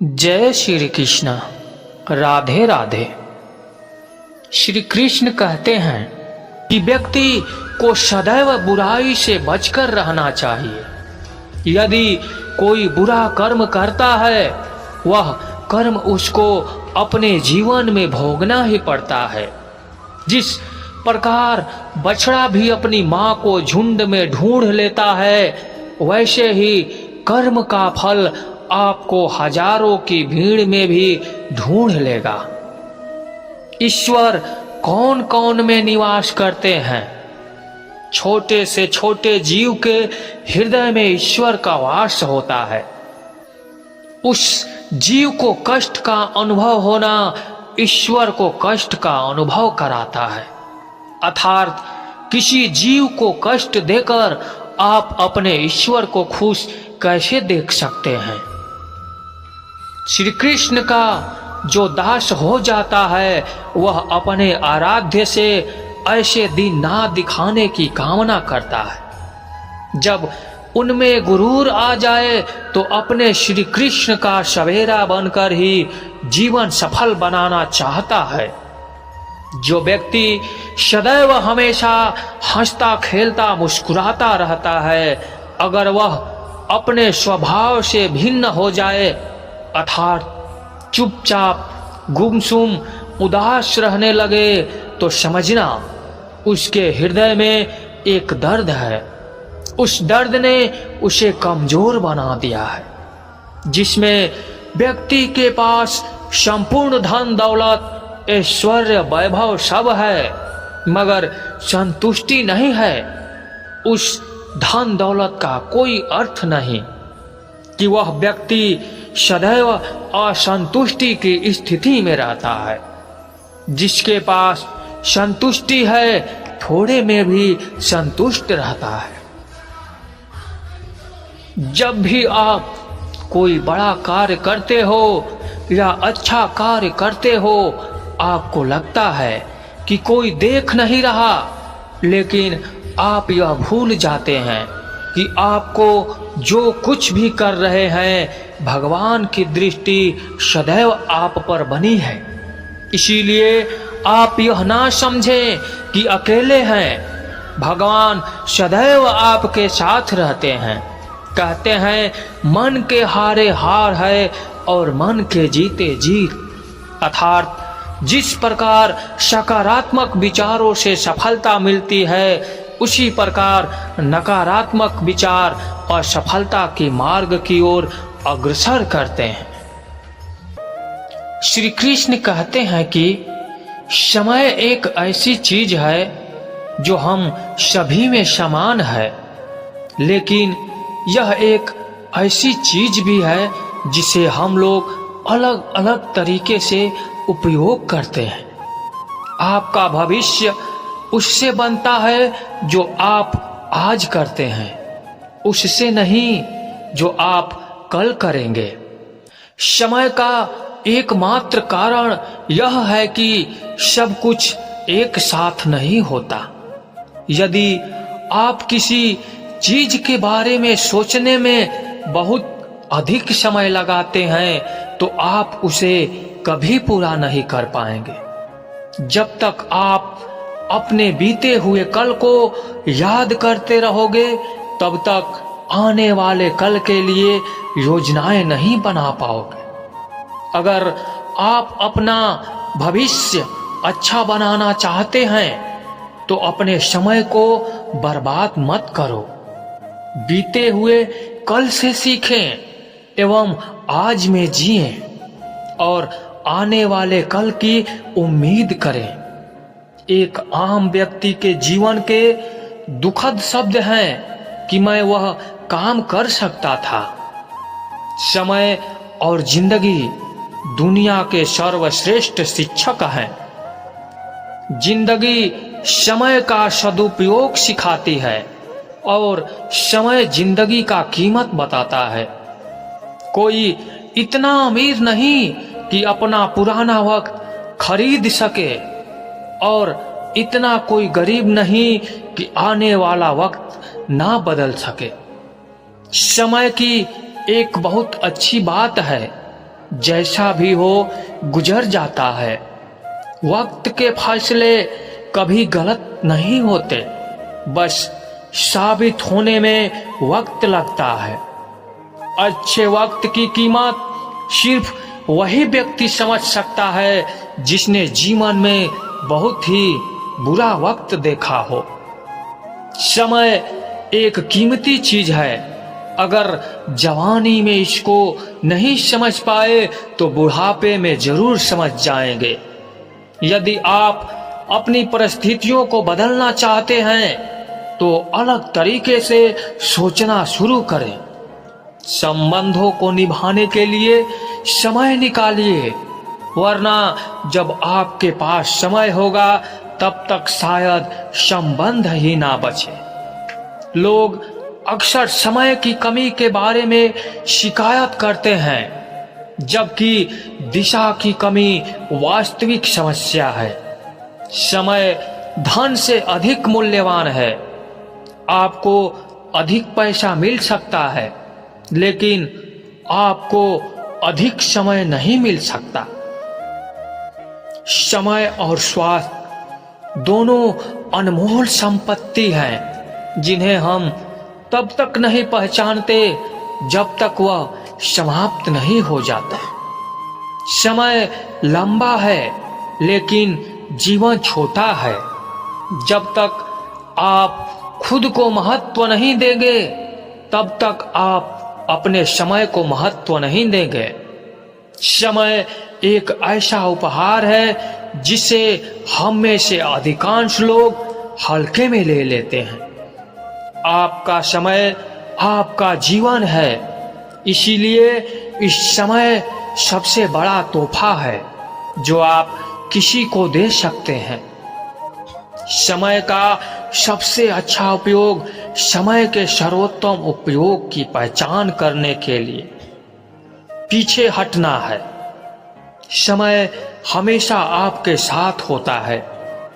जय श्री कृष्ण। राधे राधे। श्री कृष्ण कहते हैं कि व्यक्ति को सदैव बुराई से बचकर रहना चाहिए। यदि कोई बुरा कर्म करता है वह कर्म उसको अपने जीवन में भोगना ही पड़ता है। जिस प्रकार बछड़ा भी अपनी माँ को झुंड में ढूंढ लेता है, वैसे ही कर्म का फल आपको हजारों की भीड़ में भी ढूंढ लेगा। ईश्वर कौन कौन में निवास करते हैं? छोटे से छोटे जीव के हृदय में ईश्वर का वास होता है। उस जीव को कष्ट का अनुभव होना ईश्वर को कष्ट का अनुभव कराता है। अर्थात किसी जीव को कष्ट देकर आप अपने ईश्वर को खुश कैसे देख सकते हैं? श्री कृष्ण का जो दास हो जाता है वह अपने आराध्य से ऐसे दिन ना दिखाने की कामना करता है। जब उनमें गुरूर आ जाए तो अपने श्री कृष्ण का सवेरा बनकर ही जीवन सफल बनाना चाहता है। जो व्यक्ति सदैव हमेशा हंसता खेलता मुस्कुराता रहता है, अगर वह अपने स्वभाव से भिन्न हो जाए अर्थात चुपचाप गुमसुम उदास रहने लगे, तो समझना उसके हृदय में एक दर्द है। उस दर्द ने उसे कमजोर बना दिया है। जिसमें व्यक्ति के पास संपूर्ण धन दौलत ऐश्वर्य वैभव सब है, मगर संतुष्टि नहीं है, उस धन दौलत का कोई अर्थ नहीं कि वह व्यक्ति सदैव असंतुष्टि की स्थिति में रहता है। जिसके पास संतुष्टि है थोड़े में भी संतुष्ट रहता है। जब भी आप कोई बड़ा कार्य करते हो या अच्छा कार्य करते हो, आपको लगता है कि कोई देख नहीं रहा, लेकिन आप यह भूल जाते हैं कि आपको जो कुछ भी कर रहे हैं भगवान की दृष्टि सदैव आप पर बनी है। इसीलिए आप यह ना समझें कि अकेले हैं, भगवान सदैव आपके साथ रहते हैं। कहते हैं मन के हारे हार है और मन के जीते जीत। अर्थात जिस प्रकार सकारात्मक विचारों से सफलता मिलती है, उसी प्रकार नकारात्मक विचार असफलता के मार्ग की ओर अग्रसर करते हैं। श्री कृष्ण कहते हैं कि समय एक ऐसी चीज है जो हम सभी में समान है, लेकिन यह एक ऐसी चीज भी है जिसे हम लोग अलग अलग तरीके से उपयोग करते हैं। आपका भविष्य उससे बनता है जो आप आज करते हैं, उससे नहीं जो आप कल करेंगे। समय का एकमात्र कारण यह है कि सब कुछ एक साथ नहीं होता। यदि आप किसी चीज के बारे में सोचने में बहुत अधिक समय लगाते हैं तो आप उसे कभी पूरा नहीं कर पाएंगे। जब तक आप अपने बीते हुए कल को याद करते रहोगे, तब तक आने वाले कल के लिए योजनाएं नहीं बना पाओगे। अगर आप अपना भविष्य अच्छा बनाना चाहते हैं तो अपने समय को बर्बाद मत करो। बीते हुए कल से सीखें एवं आज में जिएं और आने वाले कल की उम्मीद करें। एक आम व्यक्ति के जीवन के दुखद शब्द हैं कि मैं वह काम कर सकता था। समय और जिंदगी दुनिया के सर्वश्रेष्ठ शिक्षक हैं। जिंदगी समय का सदुपयोग सिखाती है और समय जिंदगी का कीमत बताता है। कोई इतना अमीर नहीं कि अपना पुराना वक्त खरीद सके और इतना कोई गरीब नहीं कि आने वाला वक्त ना बदल सके। समय की एक बहुत अच्छी बात है जैसा भी हो गुजर जाता है। वक्त के फैसले कभी गलत नहीं होते, बस साबित होने में वक्त लगता है। अच्छे वक्त की कीमत सिर्फ वही व्यक्ति समझ सकता है जिसने जीवन में बहुत ही बुरा वक्त देखा हो। समय एक कीमती चीज है, अगर जवानी में इसको नहीं समझ पाए तो बुढ़ापे में जरूर समझ जाएंगे। यदि आप अपनी परिस्थितियों को बदलना चाहते हैं तो अलग तरीके से सोचना शुरू करें। संबंधों को निभाने के लिए समय निकालिए, वरना जब आपके पास समय होगा तब तक शायद संबंध ही ना बचे। लोग अक्सर समय की कमी के बारे में शिकायत करते हैं, जबकि दिशा की कमी वास्तविक समस्या है। समय धन से अधिक मूल्यवान है। आपको अधिक पैसा मिल सकता है, लेकिन आपको अधिक समय नहीं मिल सकता। समय और स्वास्थ्य दोनों अनमोल संपत्ति हैं, जिन्हें हम तब तक नहीं पहचानते जब तक वह समाप्त नहीं हो जाता। समय लंबा है, लेकिन जीवन छोटा है। जब तक आप खुद को महत्व नहीं देंगे, तब तक आप अपने समय को महत्व नहीं देंगे। समय एक ऐसा उपहार है जिसे हम में से अधिकांश लोग हल्के में ले लेते हैं। आपका समय आपका जीवन है, इसीलिए इस समय सबसे बड़ा तोहफा है जो आप किसी को दे सकते हैं। समय का सबसे अच्छा उपयोग समय के सर्वोत्तम उपयोग की पहचान करने के लिए पीछे हटना है। समय हमेशा आपके साथ होता है,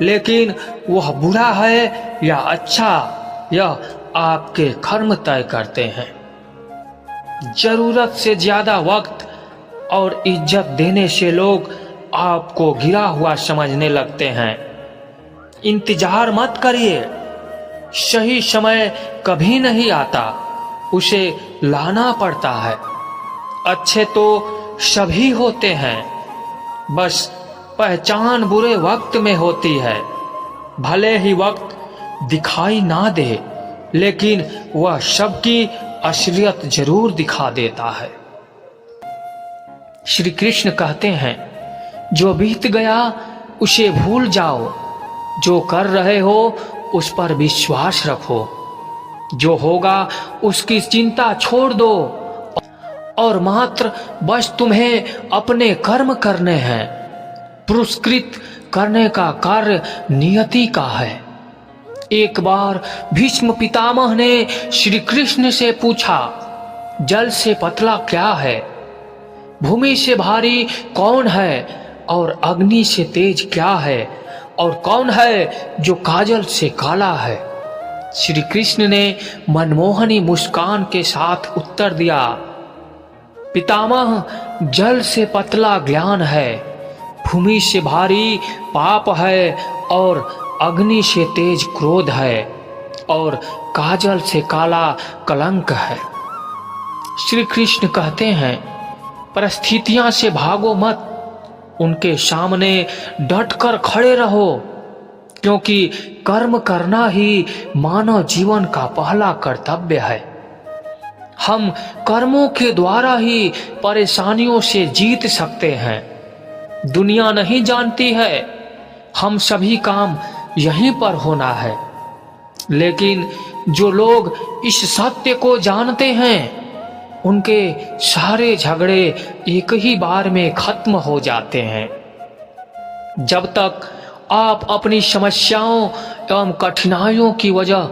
लेकिन वह बुरा है या अच्छा, यह आपके कर्म तय करते हैं। जरूरत से ज्यादा वक्त और इज्जत देने से लोग आपको गिरा हुआ समझने लगते हैं। इंतजार मत करिए, सही समय कभी नहीं आता, उसे लाना पड़ता है। अच्छे तो सभी होते हैं, बस पहचान बुरे वक्त में होती है। भले ही वक्त दिखाई ना दे, लेकिन वह सबकी असलियत जरूर दिखा देता है। श्री कृष्ण कहते हैं, जो बीत गया उसे भूल जाओ, जो कर रहे हो उस पर विश्वास रखो, जो होगा उसकी चिंता छोड़ दो और मात्र बस तुम्हें अपने कर्म करने हैं। पुरस्कृत करने का कार्य नियति का है। एक बार भीष्म पितामह ने श्री कृष्ण से पूछा, जल से पतला क्या है, भूमि से भारी कौन है और अग्नि से तेज क्या है, और कौन है जो काजल से काला है। श्री कृष्ण ने मनमोहनी मुस्कान के साथ उत्तर दिया, पितामह, जल से पतला ज्ञान है, भूमि से भारी पाप है, और अग्नि से तेज क्रोध है, और काजल से काला कलंक है। श्री कृष्ण कहते हैं, परिस्थितियां से भागो मत, उनके सामने डटकर खड़े रहो, क्योंकि कर्म करना ही मानव जीवन का पहला कर्तव्य है। हम कर्मों के द्वारा ही परेशानियों से जीत सकते हैं। दुनिया नहीं जानती है हम सभी काम यहीं पर होना है, लेकिन जो लोग इस सत्य को जानते हैं उनके सारे झगड़े एक ही बार में खत्म हो जाते हैं। जब तक आप अपनी समस्याओं एवं कठिनाइयों की वजह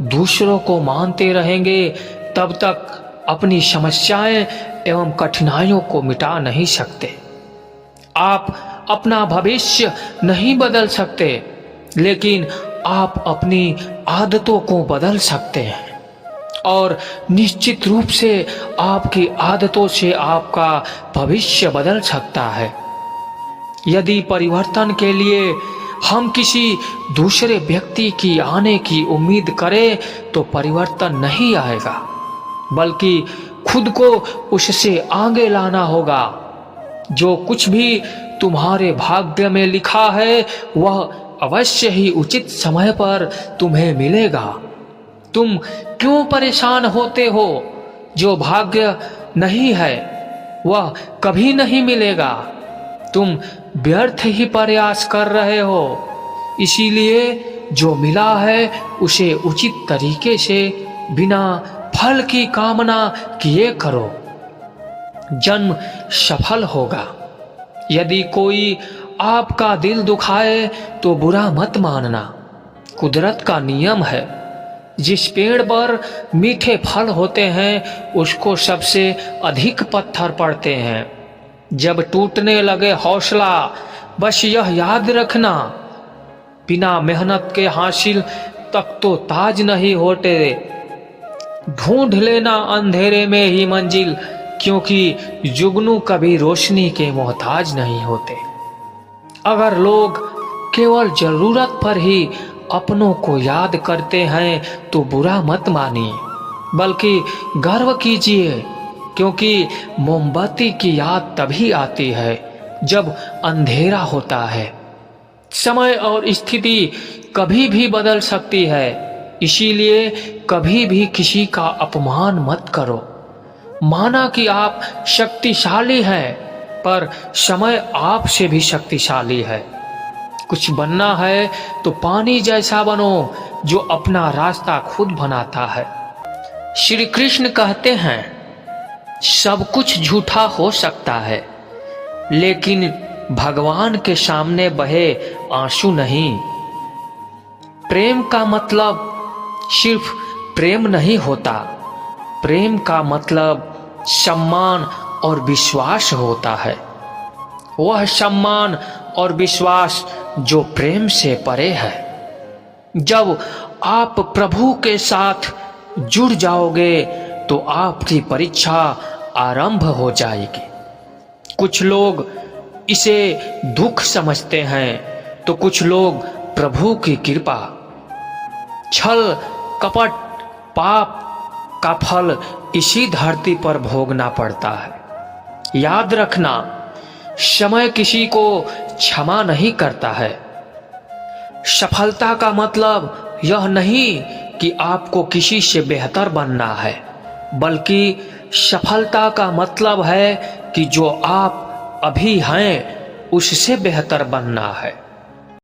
दूसरों को मानते रहेंगे, तब तक अपनी समस्याएं एवं कठिनाइयों को मिटा नहीं सकते। आप अपना भविष्य नहीं बदल सकते, लेकिन आप अपनी आदतों को बदल सकते हैं। और निश्चित रूप से आपकी आदतों से आपका भविष्य बदल सकता है। यदि परिवर्तन के लिए हम किसी दूसरे व्यक्ति की आने की उम्मीद करें तो परिवर्तन नहीं आएगा, बल्कि खुद को उससे आगे लाना होगा। जो कुछ भी तुम्हारे भाग्य में लिखा है वह अवश्य ही उचित समय पर तुम्हें मिलेगा। तुम क्यों परेशान होते हो? जो भाग्य नहीं है वह कभी नहीं मिलेगा। तुम व्यर्थ ही प्रयास कर रहे हो, इसीलिए जो मिला है उसे उचित तरीके से बिना फल की कामना किए करो। जन्म सफल होगा। यदि कोई आपका दिल दुखाए तो बुरा मत मानना। कुदरत का नियम है, जिस पेड़ पर मीठे फल होते हैं उसको सबसे अधिक पत्थर पड़ते हैं। जब टूटने लगे हौसला, बस यह याद रखना, बिना मेहनत के हासिल तक तो ताज नहीं होते। ढूंढ लेना अंधेरे में ही मंजिल, क्योंकि जुगनू कभी रोशनी के मोहताज नहीं होते। अगर लोग केवल जरूरत पर ही अपनों को याद करते हैं तो बुरा मत मानिए, बल्कि गर्व कीजिए, क्योंकि मोमबत्ती की याद तभी आती है जब अंधेरा होता है। समय और स्थिति कभी भी बदल सकती है, इसीलिए कभी भी किसी का अपमान मत करो। माना कि आप शक्तिशाली हैं, पर समय आपसे भी शक्तिशाली है। कुछ बनना है तो पानी जैसा बनो, जो अपना रास्ता खुद बनाता है। श्री कृष्ण कहते हैं, सब कुछ झूठा हो सकता है, लेकिन भगवान के सामने बहे आंसू नहीं। प्रेम का मतलब सिर्फ प्रेम नहीं होता, प्रेम का मतलब सम्मान और विश्वास होता है। वह सम्मान और विश्वास जो प्रेम से परे है। जब आप प्रभु के साथ जुड़ जाओगे तो आपकी परीक्षा आरंभ हो जाएगी। कुछ लोग इसे दुख समझते हैं तो कुछ लोग प्रभु की कृपा। छल, कपट, पाप का फल इसी धरती पर भोगना पड़ता है। याद रखना, समय किसी को क्षमा नहीं करता है। सफलता का मतलब यह नहीं कि आपको किसी से बेहतर बनना है, बल्कि सफलता का मतलब है कि जो आप अभी हैं उससे बेहतर बनना है।